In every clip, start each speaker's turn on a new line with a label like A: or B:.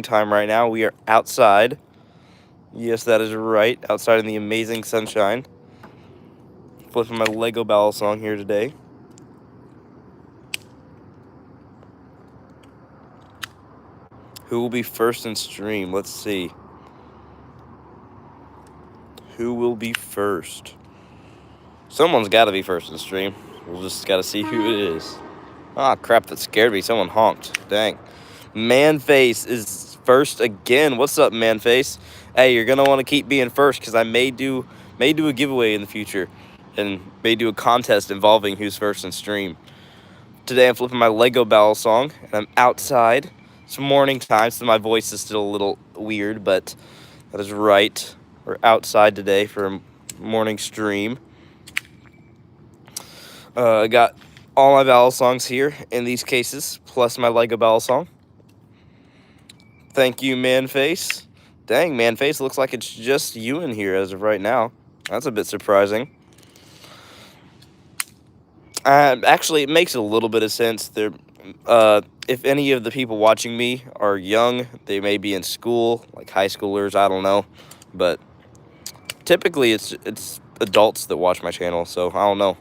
A: time right now. We are outside. Yes, that is right. Outside in the amazing sunshine. Flipping my Lego balisong here today. Who will be first in stream? Let's see. Who will be first? Someone's got to be first in stream. We'll just got to see who it is. Ah, crap, that scared me. Someone honked. Dang. Manface is first again. What's up, Manface? Hey, you're gonna want to keep being first because I may do a giveaway in the future, and may do a contest involving who's first in stream. Today I'm flipping my Lego balisong, and I'm outside. It's morning time, so my voice is still a little weird, but that is right. We're outside today for a morning stream. I got all my balisongs here in these cases, plus my Lego balisong. Thank you, Manface. Dang, Manface, looks like it's just you in here as of right now. That's a bit surprising. Actually, it makes a little bit of sense. If any of the people watching me are young, they may be in school, like high schoolers, I don't know. But typically, it's adults that watch my channel, so I don't know.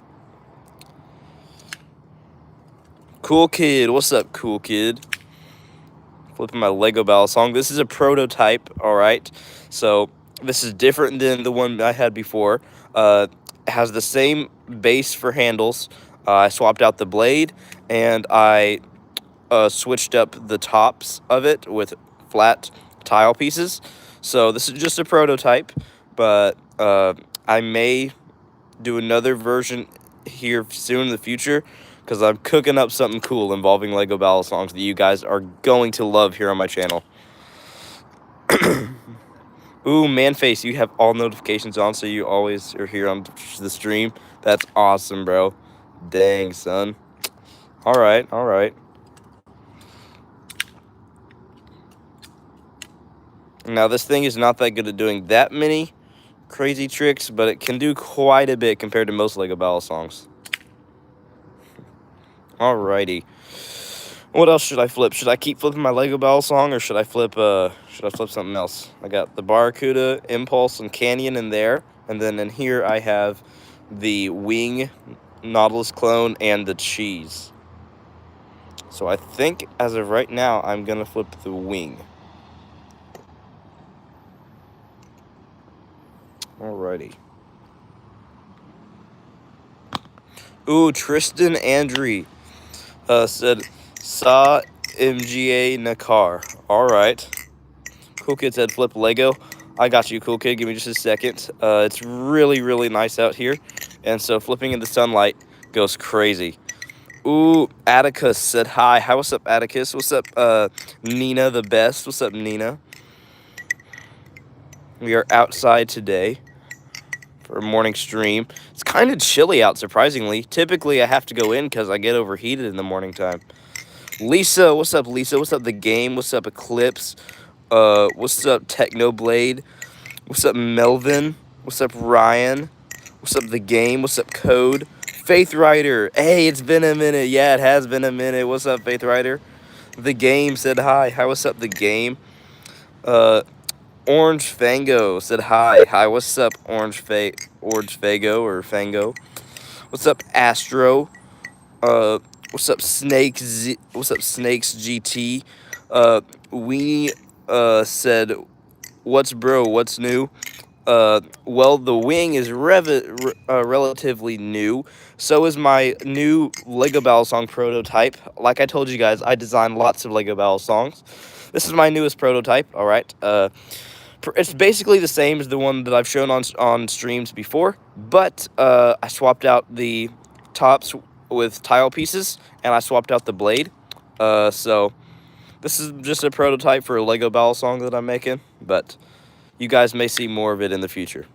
A: Cool Kid, what's up, Cool Kid? Flipping my Lego balisong. This is a prototype, all right? So this is different than the one I had before. It has the same base for handles. I swapped out the blade, and I switched up the tops of it with flat tile pieces. So this is just a prototype, but I may do another version here soon in the future, because I'm cooking up something cool involving Lego balisongs that you guys are going to love here on my channel. Ooh, Manface, you have all notifications on, so you always are here on the stream. That's awesome, bro. Dang, son. Alright. Now, this thing is not that good at doing that many crazy tricks, but it can do quite a bit compared to most Lego balisongs. Alrighty. What else should I flip? Should I keep flipping my Lego balisong, or should I flip something else? I got the Barracuda, Impulse, and Canyon in there, and then in here I have the Wing, Nautilus clone, and the Cheese. So I think as of right now, I'm gonna flip the Wing. Alrighty. Ooh, Tristan Andrew said, saw MGA Nakar. Alright. Cool Kid said, flip Lego. I got you, Cool Kid. Give me just a second. It's really, really nice out here. And so flipping in the sunlight goes crazy. Ooh, Atticus said hi. Hi, what's up, Atticus? What's up, Nina the Best? What's up, Nina? We are outside today for a morning stream. It's kind of chilly out, surprisingly. Typically, I have to go in because I get overheated in the morning time. Lisa, what's up, Lisa? What's up, The Game? What's up, Eclipse? What's up, Technoblade? What's up, Melvin? What's up, Ryan? What's up, The Game? What's up, Code? Faith Rider. Hey, it's been a minute. Yeah, it has been a minute. What's up, Faith Rider? The Game said hi. Hi, what's up, The Game? Orange Fango said hi. Hi, what's up, Orange Fago or Fango? What's up, Astro? What's up, What's up, Snakes GT? We said, what's what's new? Well, the Wing is relatively new. So is my new Lego balisong prototype. Like I told you guys, I designed lots of Lego balisongs. This is my newest prototype. All right. It's basically the same as the one that I've shown on streams before, but I swapped out the tops with tile pieces, and I swapped out the blade. So this is just a prototype for a Lego balisong that I'm making, but you guys may see more of it in the future.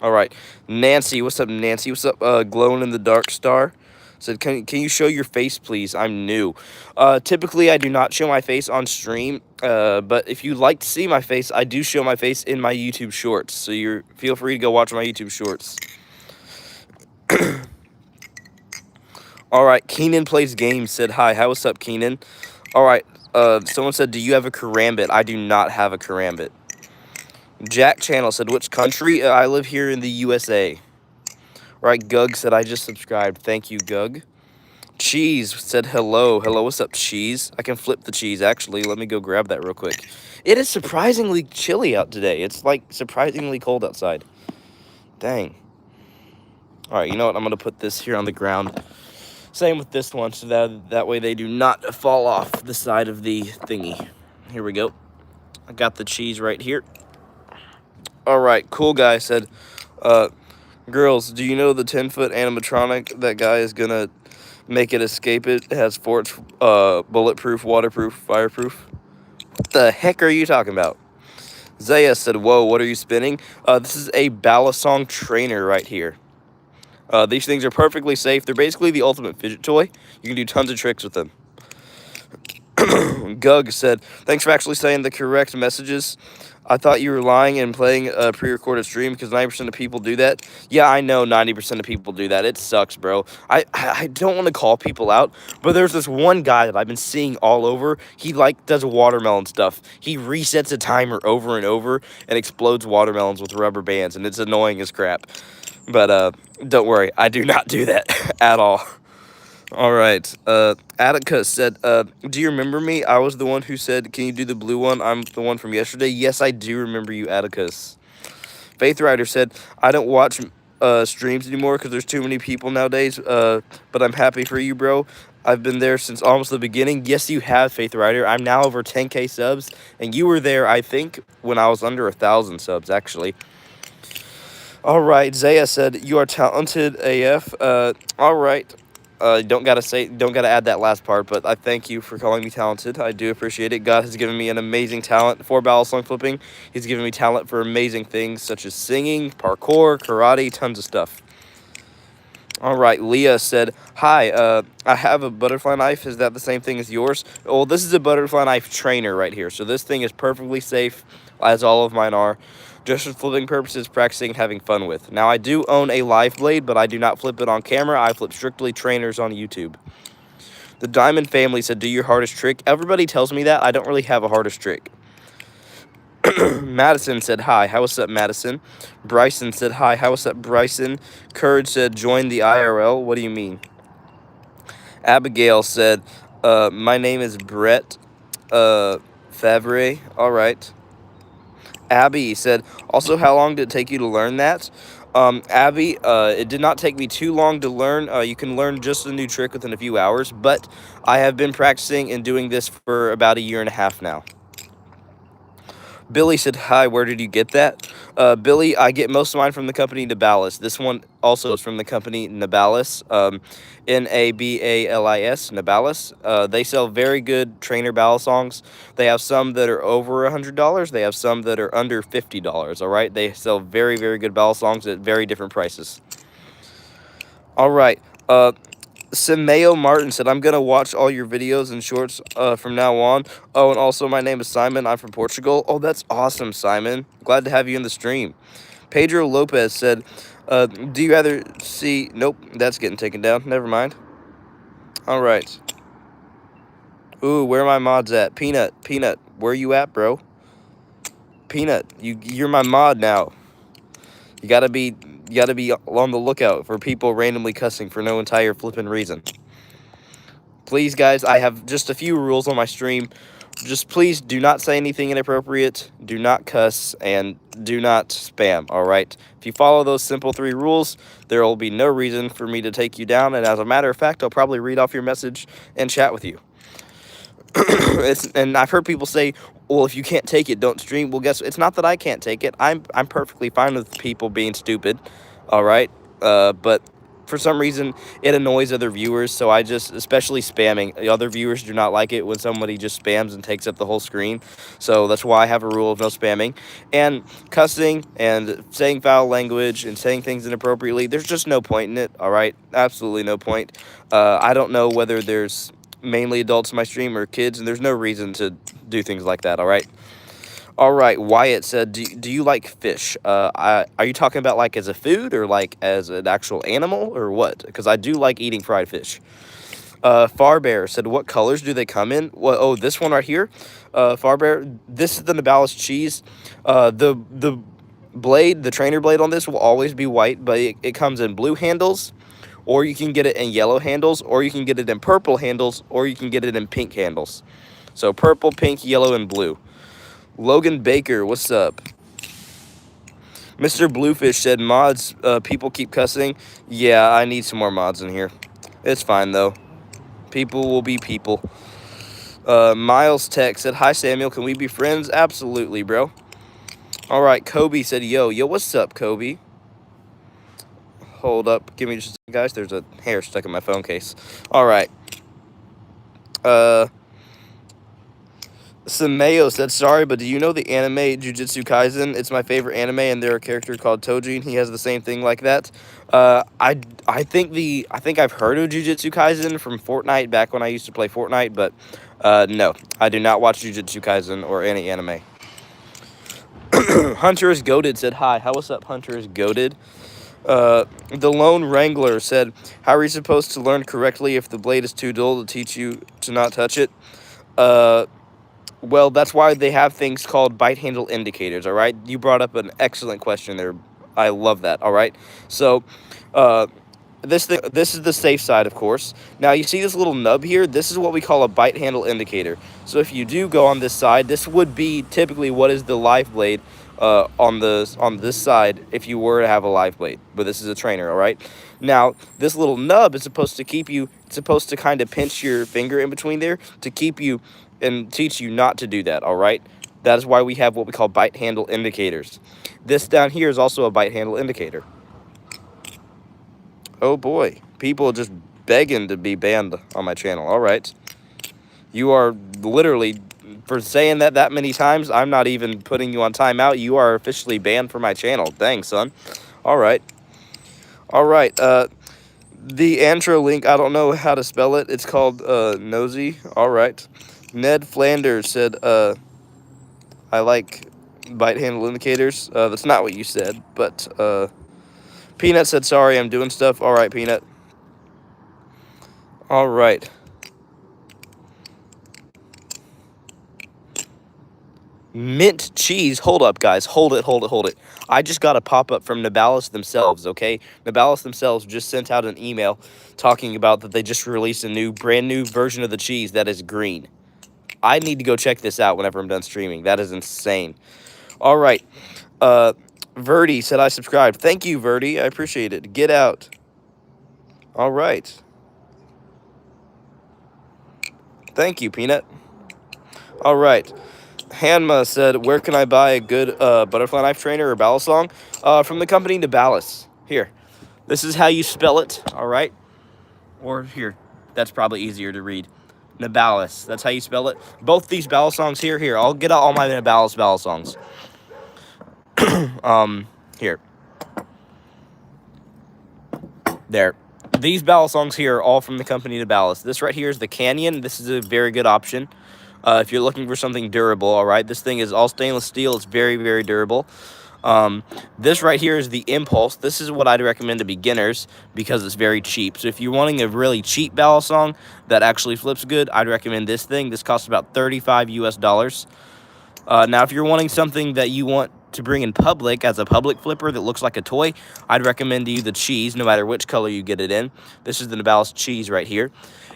A: All right, Nancy, what's up, Nancy? What's up, Glowing in the Dark Star? Said, can you show your face, please? I'm new. Typically, I do not show my face on stream, but if you'd like to see my face, I do show my face in my YouTube shorts. So feel free to go watch my YouTube shorts. All right, Keenan Plays Games said hi. Hi, what's up, Keenan? All right, Someone said, do you have a karambit? I do not have a karambit. Jack Channel said, which country? I live here in the USA. Right, Gug said, I just subscribed. Thank you, Gug. Cheese said, hello. Hello, what's up, Cheese? I can flip the cheese, actually. Let me go grab that real quick. It is surprisingly chilly out today. It's, like, surprisingly cold outside. Dang. Alright, you know what? I'm going to put this here on the ground. Same with this one, so that way they do not fall off the side of the thingy. Here we go. I got the cheese right here. Alright, Cool Guy said, girls, do you know the 10-foot animatronic that guy is going to make it escape it? It has forts, bulletproof, waterproof, fireproof. What the heck are you talking about? Zaya said, whoa, what are you spinning? This is a balisong trainer right here. These things are perfectly safe. They're basically the ultimate fidget toy. You can do tons of tricks with them. Gug said, thanks for actually saying the correct messages. I thought you were lying and playing a pre-recorded stream because 90% of people do that. Yeah, I know 90% of people do that. It sucks, bro. I don't want to call people out, but there's this one guy that I've been seeing all over. He, like, does watermelon stuff. He resets a timer over and over and explodes watermelons with rubber bands, and it's annoying as crap. But, don't worry. I do not do that at all. All right. Attica said, do you remember me? I was the one who said, can you do the blue one? I'm the one from yesterday. Yes, I do remember you, Atticus. Faith Rider said, I don't watch streams anymore because there's too many people nowadays, but I'm happy for you, bro. I've been there since almost the beginning. Yes, you have, Faith Rider. I'm now over 10K subs, and you were there, I think, when I was under 1,000 subs, actually. All right. Zaya said, you are talented AF. All right. Don't gotta add that last part, but I thank you for calling me talented. I do appreciate it. God has given me an amazing talent for balisong flipping. He's given me talent for amazing things such as singing, parkour, karate, tons of stuff. All right, Leah said, hi, I have a butterfly knife. Is that the same thing as yours? Well, this is a butterfly knife trainer right here, so this thing is perfectly safe, as all of mine are. Just for flipping purposes, practicing, having fun with. Now, I do own a live blade, but I do not flip it on camera. I flip strictly trainers on YouTube. The Diamond family said, do your hardest trick. Everybody tells me that. I don't really have a hardest trick. Madison said, hi. How what's up, Madison? Bryson said, hi. How what's up, Bryson? Courage said, join the IRL. What do you mean? Abigail said, my name is Brett Favre. All right. Abby said, also, how long did it take you to learn that? Abby, it did not take me too long to learn. You can learn just a new trick within a few hours, but I have been practicing and doing this for about 1.5 years now. Billy said, hi, where did you get that? Billy, I get most of mine from the company Nabalis. This one also is from the company Nabalis, Nabalis, Nabalis. They sell very good trainer balisongs. They have some that are over $100. They have some that are under $50, all right? They sell very, very good balisongs at very different prices. All right. Simeo Martin said, I'm going to watch all your videos and shorts from now on. Oh, and also, my name is Simon. I'm from Portugal. Oh, that's awesome, Simon. Glad to have you in the stream. Pedro Lopez said, do you rather see... Nope, that's getting taken down. Never mind. All right. Ooh, where are my mods at? Peanut, where you at, bro? Peanut, you're my mod now. You gotta be on the lookout for people randomly cussing for no entire flippin' reason. Please, guys, I have just a few rules on my stream. Just please do not say anything inappropriate, do not cuss, and do not spam, all right? If you follow those simple 3 rules, there will be no reason for me to take you down, and as a matter of fact, I'll probably read off your message and chat with you. And I've heard people say, well, if you can't take it, don't stream. Well, guess it's not that I can't take it. I'm perfectly fine with people being stupid, all right? But for some reason, it annoys other viewers, so I just, especially spamming. The other viewers do not like it when somebody just spams and takes up the whole screen. So that's why I have a rule of no spamming. And cussing and saying foul language and saying things inappropriately, there's just no point in it, all right? Absolutely no point. I don't know whether there's mainly adults in my stream or kids, and there's no reason to do things like that, all right? All right, Wyatt said, do you like fish? Are you talking about like as a food or like as an actual animal or what? Because I do like eating fried fish. Farbear said, what colors do they come in? Well, oh, this one right here. Farbear, this is the Nabalis cheese. The blade, the trainer blade on this will always be white, but it comes in blue handles, or you can get it in yellow handles, or you can get it in purple handles, or you can get it in pink handles. So purple, pink, yellow, and blue. Logan Baker, what's up? Mr. Bluefish said, mods, people keep cussing. Yeah, I need some more mods in here. It's fine, though. People will be people. Miles Tech said, hi, Samuel. Can we be friends? Absolutely, bro. All right, Kobe said, yo, what's up, Kobe? Hold up. Give me just a second, guys. There's a hair stuck in my phone case. All right. Sameo said, sorry, but do you know the anime Jujutsu Kaisen? It's my favorite anime, and there's a character called Toji, and he has the same thing like that. I think I've heard of Jujutsu Kaisen from Fortnite back when I used to play Fortnite, but no, I do not watch Jujutsu Kaisen or any anime. Hunter is Goated said, hi. How what's up, Hunter is Goated? The Lone Wrangler said, how are you supposed to learn correctly if the blade is too dull to teach you to not touch it? Well, that's why they have things called bite handle indicators, all right? You brought up an excellent question there. I love that, all right? So, this is the safe side, of course. Now, you see this little nub here? This is what we call a bite handle indicator. So, if you do go on this side, this would be typically what is the live blade on this side if you were to have a live blade. But this is a trainer, all right? Now, this little nub is supposed to keep you, it's supposed to kind of pinch your finger in between there to keep you and teach you not to do that, all right? That is why we have what we call bite handle indicators. This down here is also a bite handle indicator. Oh boy, people just begging to be banned on my channel. All right. You are literally, for saying that many times, I'm not even putting you on timeout. You are officially banned from my channel. Dang, son. All right. All right. The Antro link, I don't know how to spell it. It's called Nosy. All right. Ned Flanders said, I like bite handle indicators. That's not what you said, but Peanut said, sorry, I'm doing stuff. All right, Peanut. All right. Mint cheese. Hold up, guys. Hold it. I just got a pop-up from Nabalis themselves, okay? Nabalis themselves just sent out an email talking about that they just released a brand new version of the cheese that is green. I need to go check this out whenever I'm done streaming. That is insane. All right. Verdi said I subscribed. Thank you, Verdi. I appreciate it. Get out. All right. Thank you, Peanut. All right. Hanma said, where can I buy a good butterfly knife trainer or balisong? From the company Nabalis. Here. This is how you spell it, all right? Or here. That's probably easier to read. Nabalis. That's how you spell it. Both these balisongs here. I'll get out all my Nabalis balisongs. Here. There. These balisongs here are all from the company Nabalis. This right here is the Canyon. This is a very good option. If you're looking for something durable, all right? This thing is all stainless steel. It's very, very durable. This right here is the Impulse. This is what I'd recommend to beginners because it's very cheap. So if you're wanting a really cheap balisong that actually flips good, I'd recommend this thing. This costs about $35 US. Now, if you're wanting something that you want to bring in public as a public flipper that looks like a toy, I'd recommend to you the cheese, no matter which color you get it in. This is the Nabalis cheese right here.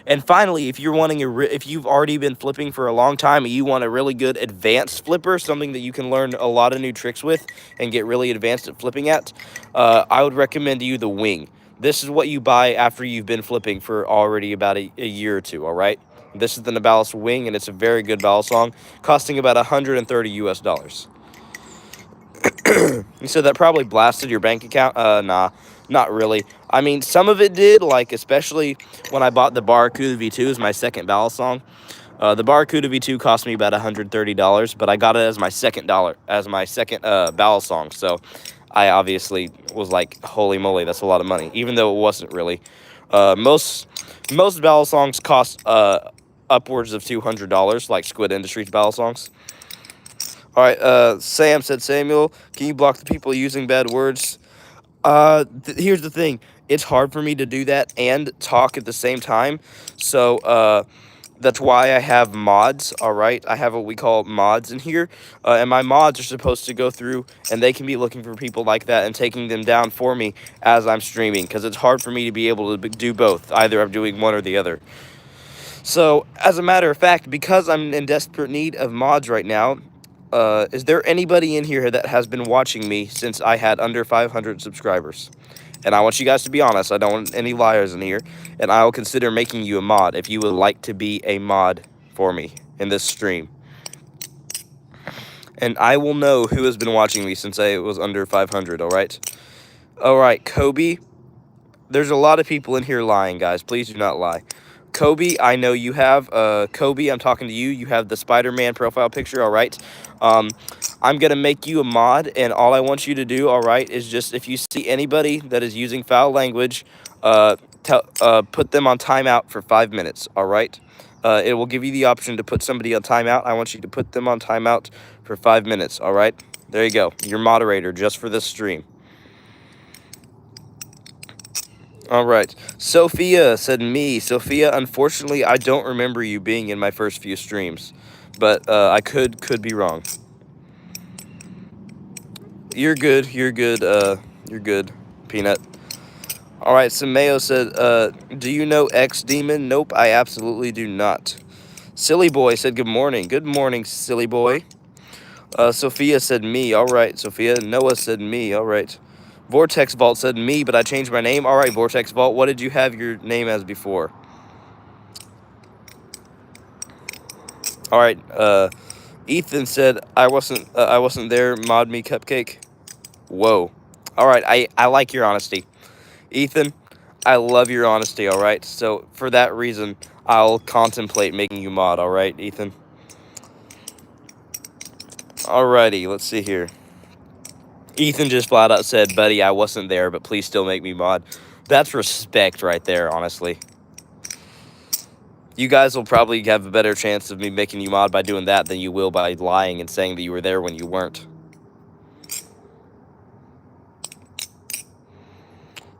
A: And finally, if you're wanting if you've already been flipping for a long time and you want a really good advanced flipper, something that you can learn a lot of new tricks with and get really advanced at flipping at, I would recommend to you the Wing. This is what you buy after you've been flipping for already about a year or two, all right? This is the Nabalis Wing, and it's a very good balisong, costing about $130 US. You said that probably blasted your bank account? Nah, not really. I mean, some of it did, like especially when I bought the Barracuda V2 as my second balisong. The Barracuda V2 cost me about $130, but I got it as my second balisong. So I obviously was like, holy moly, that's a lot of money, even though it wasn't really. Most balisongs cost upwards of $200, like Squid Industries balisongs. All right, Sam said, Samuel, can you block the people using bad words? Here's the thing. It's hard for me to do that and talk at the same time. So, that's why I have mods, all right? I have what we call mods in here. And my mods are supposed to go through, and they can be looking for people like that and taking them down for me as I'm streaming, because it's hard for me to be able to do both. Either I'm doing one or the other. So, as a matter of fact, because I'm in desperate need of mods right now, is there anybody in here that has been watching me since I had under 500 subscribers? And I want you guys to be honest. I don't want any liars in here. And I will consider making you a mod if you would like to be a mod for me in this stream. And I will know who has been watching me since I was under 500, alright? Alright, Kobe. There's a lot of people in here lying, guys. Please do not lie. Kobe, I know you have. Kobe, I'm talking to you. You have the Spider-Man profile picture, all right? I'm going to make you a mod, and all I want you to do, all right, is just if you see anybody that is using foul language, put them on timeout for 5 minutes, all right? It will give you the option to put somebody on timeout. I want you to put them on timeout for 5 minutes, all right? There you go. Your moderator just for this stream. All right. Sophia said me. Sophia, unfortunately, I don't remember you being in my first few streams, but I could be wrong. You're good. You're good. You're good, Peanut. All right. Sameo said, do you know X Demon? Nope, I absolutely do not. Silly Boy said good morning. Good morning, Silly Boy. Sophia said me. All right, Sophia. Noah said me. All right. Vortex Vault said me, but I changed my name. All right, Vortex Vault. What did you have your name as before? All right. Ethan said I wasn't there. Mod me, Cupcake. Whoa. All right. I like your honesty, Ethan. I love your honesty. All right. So for that reason, I'll contemplate making you mod. All right, Ethan. Alrighty. Let's see here. Ethan just flat out said, buddy, I wasn't there, but please still make me mod. That's respect right there, honestly. You guys will probably have a better chance of me making you mod by doing that than you will by lying and saying that you were there when you weren't.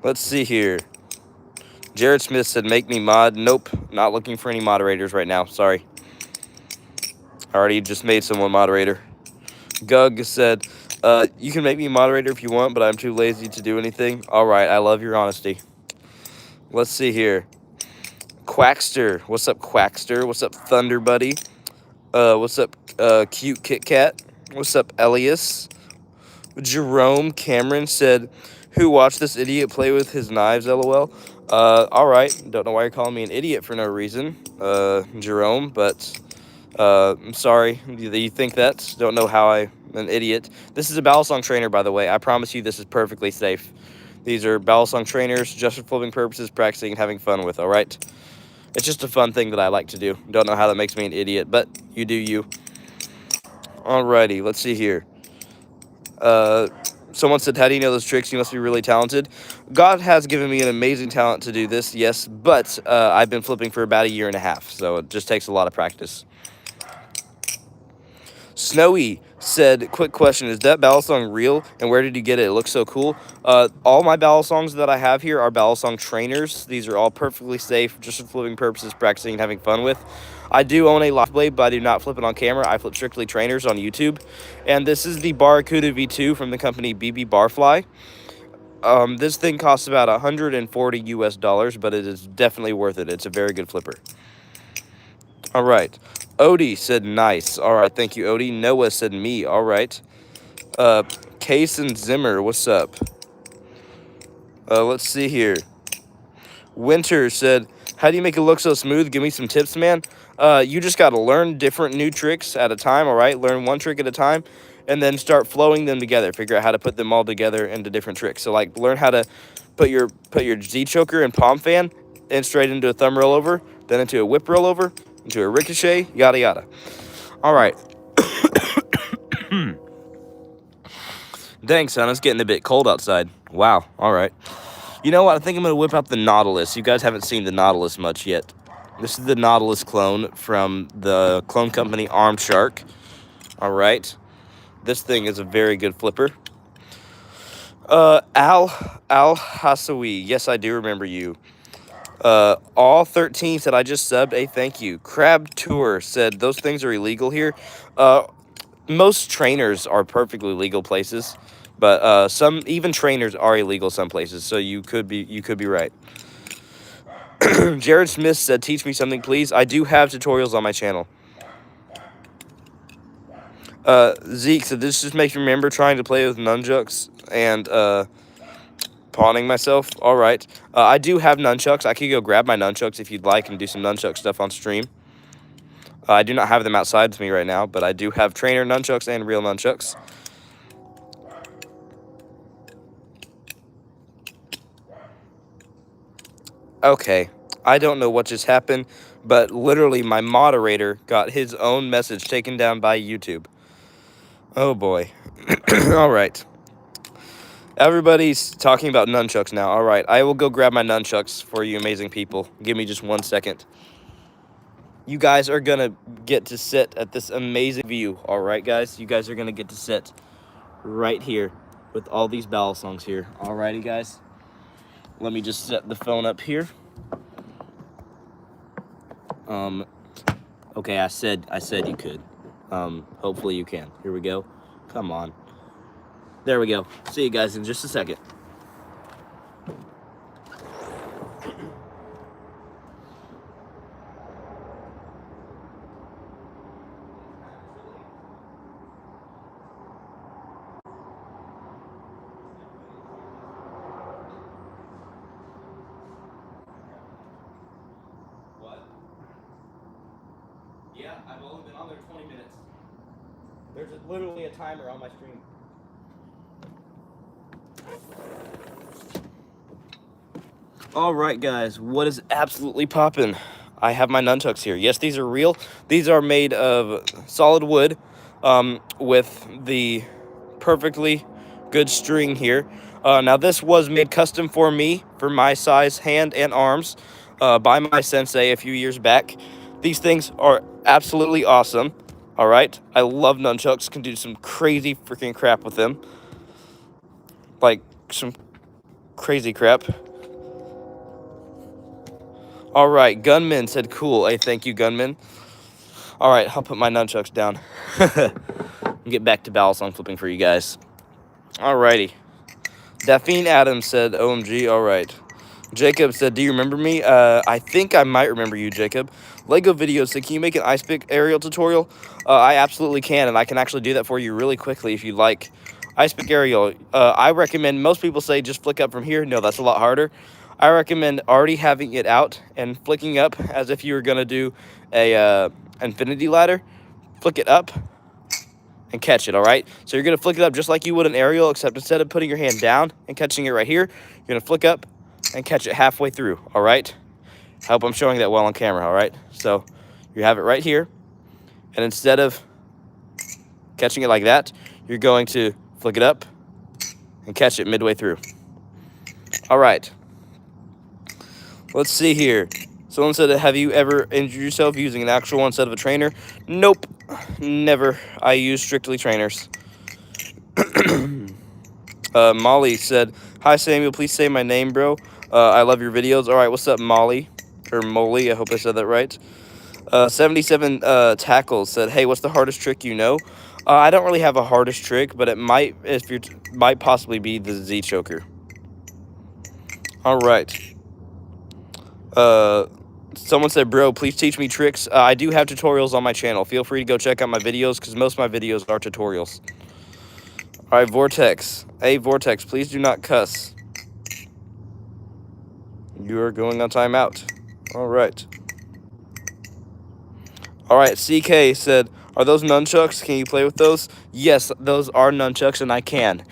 A: Let's see here. Jared Smith said, make me mod. Nope, not looking for any moderators right now. Sorry. I already just made someone moderator. Gug said, you can make me moderator if you want, but I'm too lazy to do anything. All right, I love your honesty. Let's see here. Quackster. What's up, Quackster? What's up, Thunder Buddy? What's up, Cute Kit Kat? What's up, Elias? Jerome Cameron said, who watched this idiot play with his knives, lol? Alright. Don't know why you're calling me an idiot for no reason, Jerome, but, I'm sorry that you think that. Don't know how I'm an idiot. This is a balisong trainer, by the way. I promise you this is perfectly safe. These are balisong trainers, just for flipping purposes, practicing and having fun with, alright? It's just a fun thing that I like to do. Don't know how that makes me an idiot, but you do you. Alrighty, let's see here. Someone said, how do you know those tricks? You must be really talented. God has given me an amazing talent to do this, yes, but I've been flipping for about 1.5 years, so it just takes a lot of practice. Snowy said, quick question, is that balisong real, and where did you get it? It looks so cool. All my balisongs that I have here are balisong trainers. These are all perfectly safe, just for flipping purposes, practicing and having fun with. I do own a loft blade, but I do not flip it on camera. I flip strictly trainers on YouTube. And this is the Barracuda V2 from the company BB Barfly. This thing costs about $140 US, but it is definitely worth it. It's a very good flipper. All right. Odie said nice. All right, thank you, Odie. Noah said me. All right. Case and Zimmer, what's up? Let's see here. Winter said, how do you make it look so smooth? Give me some tips, man. You just got to learn different new tricks at a time, all right? Learn one trick at a time, and then start flowing them together. Figure out how to put them all together into different tricks. So, like, learn how to put your Z-choker and palm fan and straight into a thumb rollover, then into a whip rollover, into a ricochet, yada, yada. All right. Dang, son, it's getting a bit cold outside. Wow, all right. You know what? I think I'm going to whip out the Nautilus. You guys haven't seen the Nautilus much yet. This is the Nautilus clone from the clone company Arm Shark. All right. This thing is a very good flipper. Al Hasawi. Yes, I do remember you. All 13 said I just subbed a thank you. Crab Tour said those things are illegal here. Most trainers are perfectly legal places, but some even trainers are illegal some places. So you could be right. Jared Smith said, "Teach me something, please." I do have tutorials on my channel. Zeke said, "This just makes me remember trying to play with nunchucks and pawning myself." All right. I do have nunchucks. I could go grab my nunchucks if you'd like and do some nunchuck stuff on stream. I do not have them outside with me right now, but I do have trainer nunchucks and real nunchucks. Okay. I don't know what just happened, but literally my moderator got his own message taken down by YouTube. Oh boy. All right. Everybody's talking about nunchucks now. All right. I will go grab my nunchucks for you amazing people. Give me just 1 second. You guys are going to get to sit at this amazing view. All right, guys? You guys are going to get to sit right here with all these balisongs here. All righty, guys? Let me just set the phone up here. Okay, I said you could. Hopefully you can. Here we go. Come on. There we go. See you guys in just a second. What? Yeah, I've only been on there 20 minutes. There's literally a timer on my stream. All right, guys, what is absolutely poppin'? I have my nunchucks here. Yes, these are real. These are made of solid wood with the perfectly good string here. Now, this was made custom for me, for my size hand and arms, by my sensei a few years back. These things are absolutely awesome. All right, I love nunchucks. Can do some crazy freaking crap with them. Like, some crazy crap. All right, Gunman said cool. Hey, thank you, Gunman. All right, I'll put my nunchucks down. Get back to balisong flipping for you guys. All righty. Daphne Adams said, OMG, all right. Jacob said, do you remember me? I think I might remember you, Jacob. Lego videos said, can you make an ice pick aerial tutorial? I absolutely can, and I can actually do that for you really quickly if you'd like. Ice pick aerial, I recommend, most people say just flick up from here. No, that's a lot harder. I recommend already having it out and flicking up as if you were going to do a infinity ladder. Flick it up and catch it, all right? So you're going to flick it up just like you would an aerial, except instead of putting your hand down and catching it right here, you're going to flick up and catch it halfway through, all right? I hope I'm showing that well on camera, all right? So you have it right here, and instead of catching it like that, you're going to flick it up and catch it midway through. All right. Let's see here. Someone said, have you ever injured yourself using an actual one instead of a trainer? Nope. Never. I use strictly trainers. Molly said, hi, Samuel. Please say my name, bro. I love your videos. All right, what's up, Molly? Or Molly. I hope I said that right. 77 Tackles said, hey, what's the hardest trick you know? I don't really have a hardest trick, but it might, might possibly be the Z choker. All right. Someone said, bro, please teach me tricks. I do have tutorials on my channel. Feel free to go check out my videos because most of my videos are tutorials. All right, Vortex. Hey, Vortex, please do not cuss. You are going on timeout. All right. All right, CK said, are those nunchucks? Can you play with those? Yes, those are nunchucks, and I can.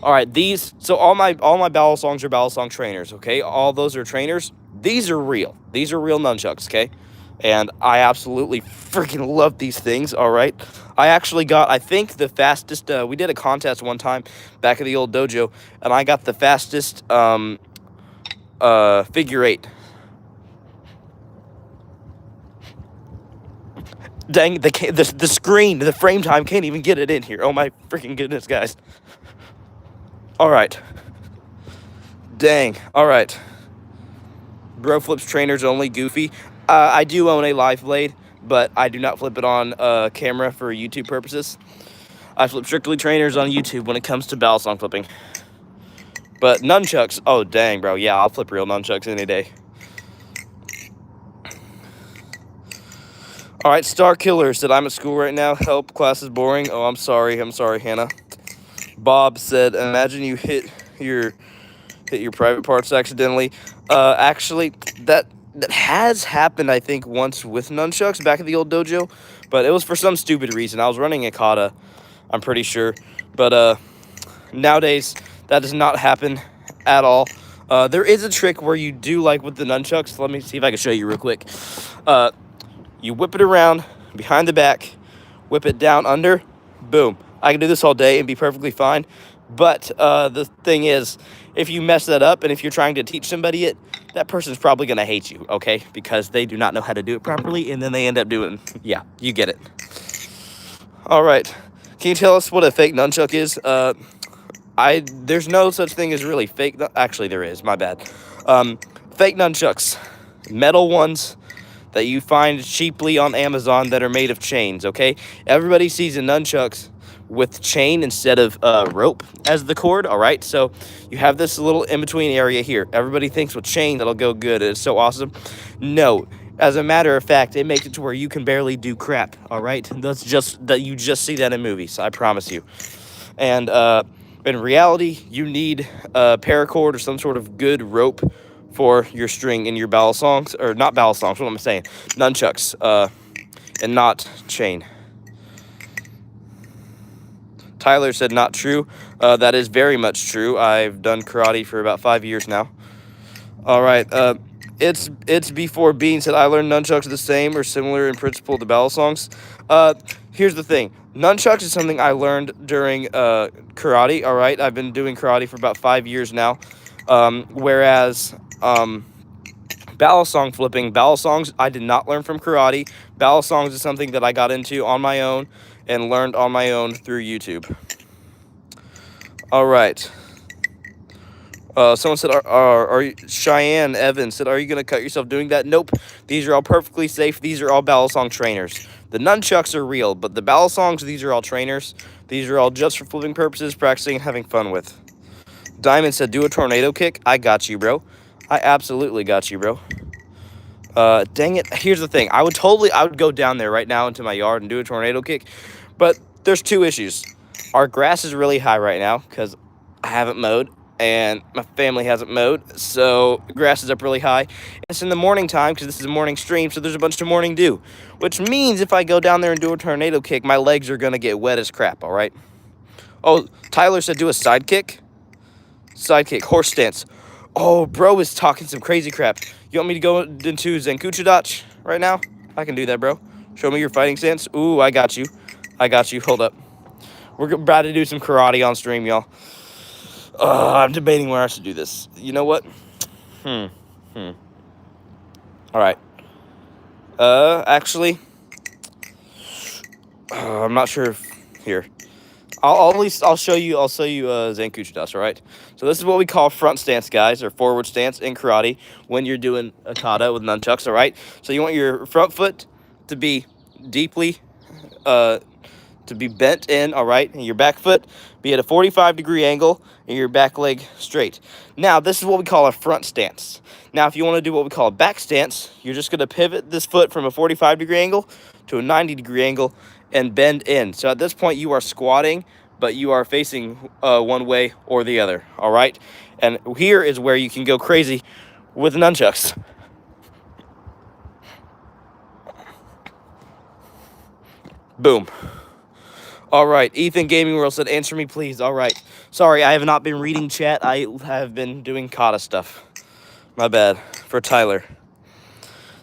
A: All right, these, so all my balisongs are balisong trainers, okay? All those are trainers. These are real. These are real nunchucks, okay? And I absolutely freaking love these things, all right? I actually got, I think, the fastest, we did a contest one time back at the old dojo, and I got the fastest figure eight. Dang, the screen, the frame time can't even get it in here. Oh my freaking goodness, guys. All right. Dang. All right. Bro flips trainers only. Goofy. I do own a live blade, but I do not flip it on camera for YouTube purposes. I flip strictly trainers on YouTube when it comes to balisong flipping. But nunchucks, oh dang, bro, yeah, I'll flip real nunchucks any day. All right, Star Killer said, I'm at school right now. Help, class is boring. Oh, I'm sorry, Hannah. Bob said, imagine you hit your private parts accidentally. Actually, that has happened, I think, once with nunchucks back at the old dojo, but it was for some stupid reason. I was running a kata, I'm pretty sure, but nowadays that does not happen at all. There is a trick where you do like with the nunchucks. Let me see if I can show you real quick. You whip it around behind the back, whip it down under, boom. I can do this all day and be perfectly fine. But the thing is, if you mess that up and if you're trying to teach somebody it, that person's probably going to hate you, okay? Because they do not know how to do it properly, and then they end up doing, yeah, you get it. All right. Can you tell us what a fake nunchuck is? There's no such thing as really fake. Actually, there is. My bad. Fake nunchucks, metal ones that you find cheaply on Amazon that are made of chains. Okay, everybody sees a nunchucks with chain instead of rope as the cord. All right, so you have this little in between area here. Everybody thinks with chain that'll go good. It's so awesome. No. As a matter of fact, it makes it to where you can barely do crap. All right, that's just that you just see that in movies. I promise you. And in reality, you need a paracord or some sort of good rope for your string in your balisongs, or not balisongs, what am I saying? Nunchucks, and not chain. Tyler said not true. That is very much true. I've done karate for about 5 years now. All right, it's before Bean said I learned nunchucks are the same or similar in principle to balisongs. Here's the thing. Nunchucks is something I learned during karate, all right? I've been doing karate for about 5 years now. Whereas balisong flipping, balisongs I did not learn from karate. Balisongs is something that I got into on my own and learned on my own through YouTube. All right. Someone said, are you, Cheyenne Evans said, are you going to cut yourself doing that? Nope. These are all perfectly safe. These are all balisong trainers. The nunchucks are real, but the balisongs, these are all trainers. These are all just for flipping purposes, practicing, and having fun with. Diamond said, do a tornado kick. I got you, bro. I absolutely got you, bro. Dang it. Here's the thing. I would go down there right now into my yard and do a tornado kick. But there's two issues. Our grass is really high right now because I haven't mowed. And my family hasn't mowed, so the grass is up really high. And it's in the morning time because this is a morning stream, so there's a bunch of morning dew. Which means if I go down there and do a tornado kick, my legs are going to get wet as crap, all right? Oh, Tyler said do a side kick. Side kick, horse stance. Oh, bro is talking some crazy crap. You want me to go into Zenkuchidachi right now? I can do that, bro. Show me your fighting stance. Ooh, I got you. Hold up. We're about to do some karate on stream, y'all. I'm debating where I should do this. You know what? All right. Actually, I'm not sure if here. I'll show you Zenkuchidachi, all right? So this is what we call front stance, guys, or forward stance in karate when you're doing a kata with nunchucks, all right? So you want your front foot to be deeply to be bent in, all right, and your back foot be at a 45-degree angle and your back leg straight. Now, this is what we call a front stance. Now, if you want to do what we call a back stance, you're just going to pivot this foot from a 45-degree angle to a 90-degree angle and bend in. So at this point, you are squatting, but you are facing one way or the other, all right? And here is where you can go crazy with nunchucks. Boom. All right, Ethan Gaming World said, answer me, please. All right. Sorry, I have not been reading chat. I have been doing kata stuff. My bad. For Tyler.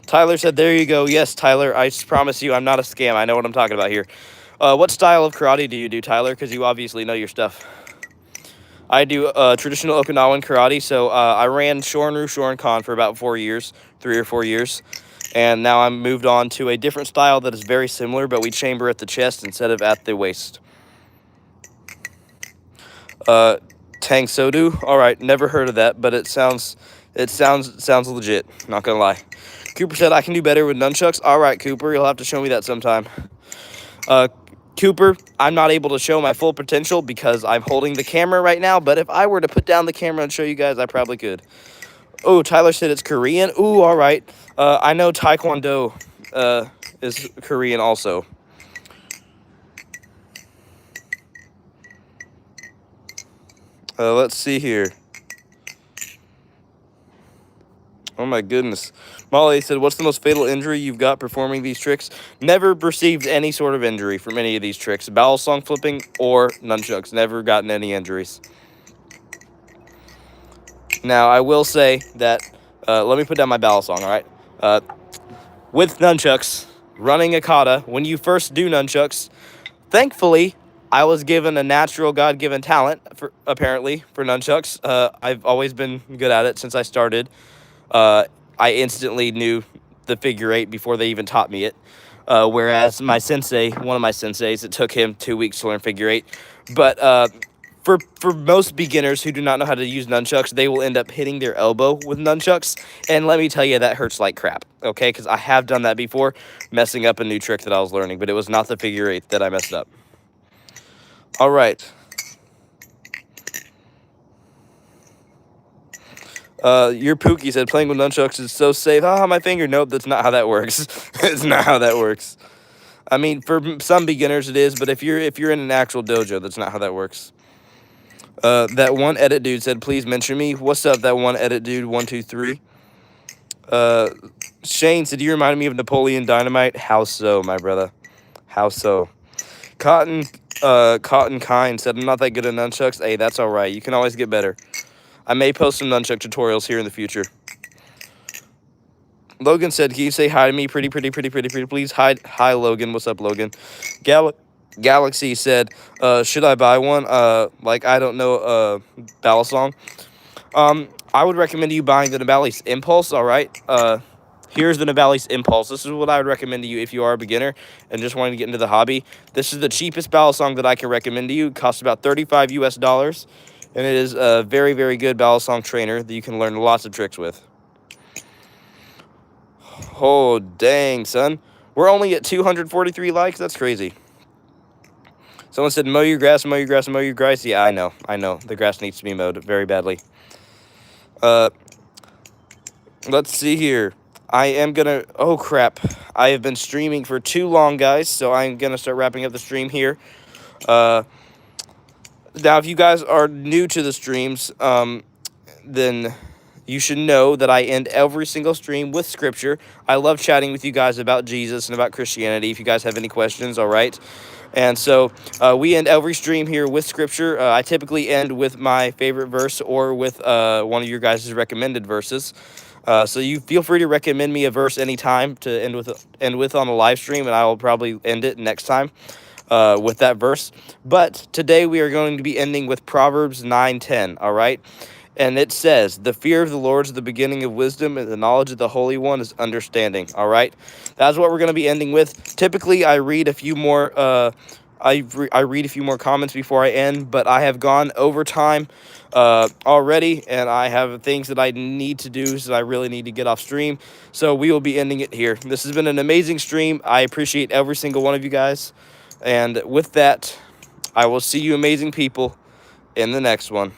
A: Tyler said, there you go. Yes, Tyler, I promise you I'm not a scam. I know what I'm talking about here. What style of karate do you do, Tyler? Because you obviously know your stuff. I do traditional Okinawan karate. So I ran Shorin-ryu Shorin-kan for about 3 or 4 years. And now I'm moved on to a different style that is very similar, but we chamber at the chest instead of at the waist. Tang Sodu. All right, never heard of that, but it sounds legit. Not gonna lie. Cooper said I can do better with nunchucks. All right, Cooper, you'll have to show me that sometime. Cooper, I'm not able to show my full potential because I'm holding the camera right now. But if I were to put down the camera and show you guys, I probably could. Oh, Tyler said it's Korean. Ooh, all right. I know Taekwondo is Korean also. Let's see here. Oh my goodness. Molly said, what's the most fatal injury you've got performing these tricks? Never received any sort of injury from any of these tricks. Balisong flipping or nunchucks. Never gotten any injuries. Now, I will say that, let me put down my balisong, all right? With nunchucks, running a kata, when you first do nunchucks, thankfully, I was given a natural God-given talent, apparently, for nunchucks. I've always been good at it since I started. I instantly knew the figure eight before they even taught me it. Whereas my sensei, one of my senseis, it took him 2 weeks to learn figure eight. But for most beginners who do not know how to use nunchucks, they will end up hitting their elbow with nunchucks. And let me tell you, that hurts like crap, okay? Because I have done that before, messing up a new trick that I was learning. But it was not the figure eight that I messed up. All right. Your Pookie said playing with nunchucks is so safe. Ah, my finger. Nope, that's not how that works. It's not how that works. I mean, for some beginners it is, but if you're in an actual dojo, that's not how that works. That one edit dude said, please mention me. What's up, that one edit dude? 123. Shane said, you reminded me of Napoleon Dynamite. How so, my brother? How so? Cotton Kind said, I'm not that good at nunchucks. Hey, that's all right. You can always get better. I may post some nunchuck tutorials here in the future. Logan said, can you say hi to me? Pretty, please. Hi, Logan. What's up, Logan? Galaxy said, should I buy one? Like, I don't know, balisong. I would recommend you buying the Navalis Impulse, all right? Here's the Navalis Impulse. This is what I would recommend to you if you are a beginner and just wanting to get into the hobby. This is the cheapest balisong that I can recommend to you. It costs about $35 US, and it is a very, very good balisong trainer that you can learn lots of tricks with. Oh, dang, son. We're only at 243 likes? That's crazy. Someone said, mow your grass, mow your grass, mow your grass. Yeah, I know. The grass needs to be mowed very badly. Let's see here. I am going to... Oh, crap. I have been streaming for too long, guys, so I'm going to start wrapping up the stream here. Now, if you guys are new to the streams, then you should know that I end every single stream with scripture. I love chatting with you guys about Jesus and about Christianity. If you guys have any questions, all right? And so we end every stream here with scripture. I typically end with my favorite verse or with one of your guys' recommended verses. So you feel free to recommend me a verse anytime to end with on the live stream, and I will probably end it next time with that verse. But today we are going to be ending with Proverbs 9:10, all right? And it says, the fear of the Lord is the beginning of wisdom, and the knowledge of the Holy One is understanding. All right? That's what we're going to be ending with. Typically, I read a few more I read a few more comments before I end, but I have gone over time already, and I have things that I need to do, so I really need to get off stream. So we will be ending it here. This has been an amazing stream. I appreciate every single one of you guys. And with that, I will see you amazing people in the next one.